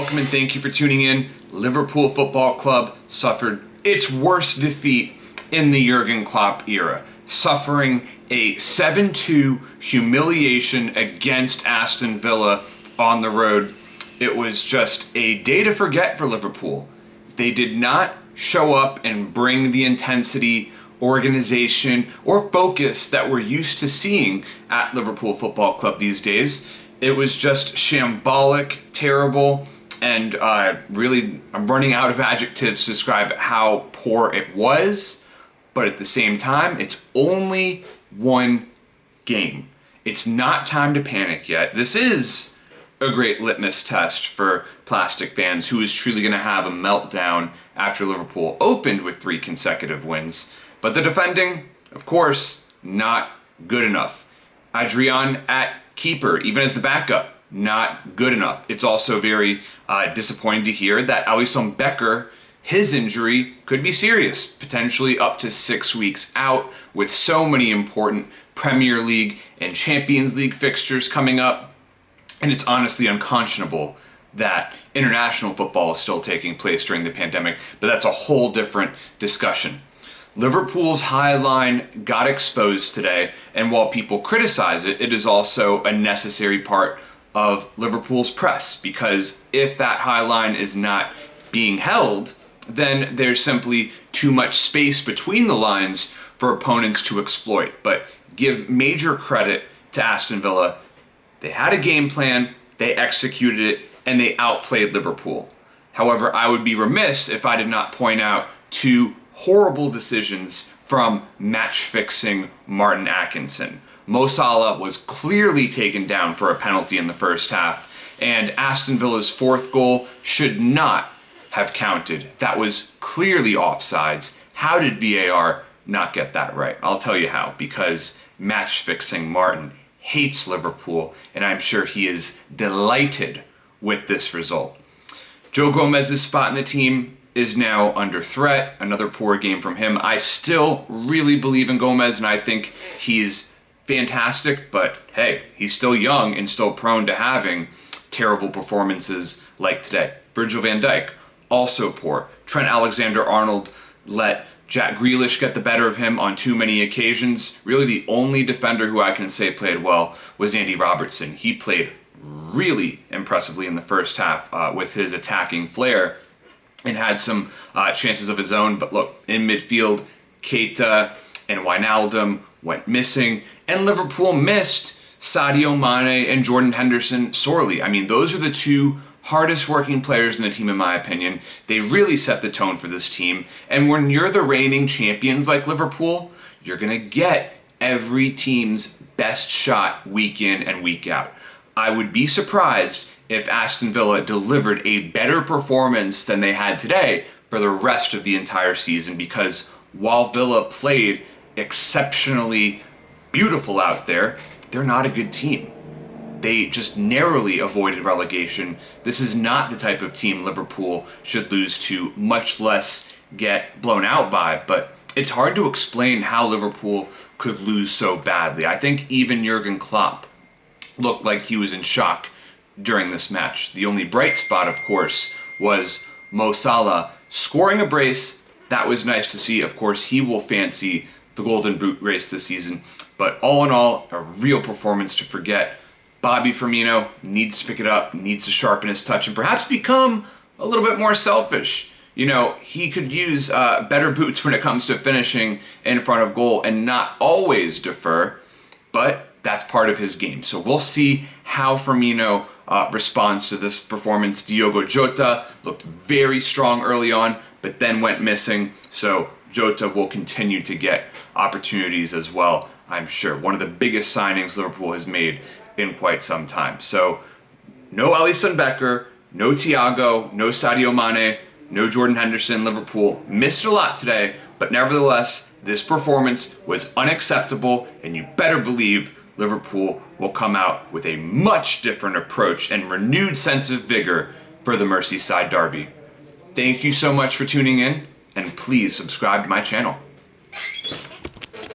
welcome and thank you for tuning in. Liverpool Football Club suffered its worst defeat in the Jurgen Klopp era, suffering a 7-2 humiliation against Aston Villa on the road. It was just a day to forget for Liverpool. They did not show up and bring the intensity, organization, or focus that we're used to seeing at Liverpool Football Club these days. It was just shambolic, terrible, and really I'm running out of adjectives to describe how poor it was. But at the same time, it's only one game. It's not time to panic yet. This is a great litmus test for plastic fans who is truly going to have a meltdown after Liverpool opened with 3 consecutive wins. But the defending, of course, not good enough. Adrian at keeper, even as the backup, not good enough. It's also very disappointing to hear that Alisson Becker, his injury could be serious, potentially up to 6 weeks out, with so many important Premier League and Champions League fixtures coming up. And it's honestly unconscionable that international football is still taking place during the pandemic, but that's a whole different discussion. Liverpool's high line got exposed today, and while people criticize it, it is also a necessary part of Liverpool's press, because if that high line is not being held, then there's simply too much space between the lines for opponents to exploit. But give major credit to Aston Villa. They had a game plan, they executed it, and they outplayed Liverpool. However, I would be remiss if I did not point out 2 horrible decisions from match-fixing Martin Atkinson. Mo Salah was clearly taken down for a penalty in the first half, and Aston Villa's 4th goal should not have counted. That was clearly offsides. How did VAR not get that right? I'll tell you how. Because match-fixing Martin hates Liverpool, and I'm sure he is delighted with this result. Joe Gomez's spot in the team is now under threat. Another poor game from him. I still really believe in Gomez, and I think he's fantastic, but hey, he's still young and still prone to having terrible performances like today. Virgil van Dijk, also poor. Trent Alexander-Arnold let Jack Grealish get the better of him on too many occasions. Really the only defender who I can say played well was Andy Robertson. He played really impressively in the first half with his attacking flair and had some chances of his own. But look, in midfield, Keita and Wijnaldum went missing, and Liverpool missed Sadio Mane and Jordan Henderson sorely. I mean, those are the 2 hardest working players in the team, in my opinion. They really set the tone for this team. And when you're the reigning champions like Liverpool, you're going to get every team's best shot week in and week out. I would be surprised if Aston Villa delivered a better performance than they had today for the rest of the entire season, because while Villa played exceptionally beautiful out there, they're not a good team. They just narrowly avoided relegation. This is not the type of team Liverpool should lose to, much less get blown out by. But it's hard to explain how Liverpool could lose so badly. I think even Jurgen Klopp looked like he was in shock during this match. The only bright spot, of course, was Mo Salah scoring a brace. That was nice to see. Of course, he will fancy the Golden Boot race this season. But all in all, a real performance to forget. Bobby Firmino needs to pick it up, needs to sharpen his touch, and perhaps become a little bit more selfish. You know, he could use better boots when it comes to finishing in front of goal and not always defer, but that's part of his game. So we'll see how Firmino responds to this performance. Diogo Jota looked very strong early on, but then went missing. So Jota will continue to get opportunities as well, I'm sure. One of the biggest signings Liverpool has made in quite some time. So no Alisson Becker, no Thiago, no Sadio Mane, no Jordan Henderson. Liverpool missed a lot today, but nevertheless, this performance was unacceptable, and you better believe Liverpool will come out with a much different approach and renewed sense of vigor for the Merseyside derby. Thank you so much for tuning in, and please subscribe to my channel.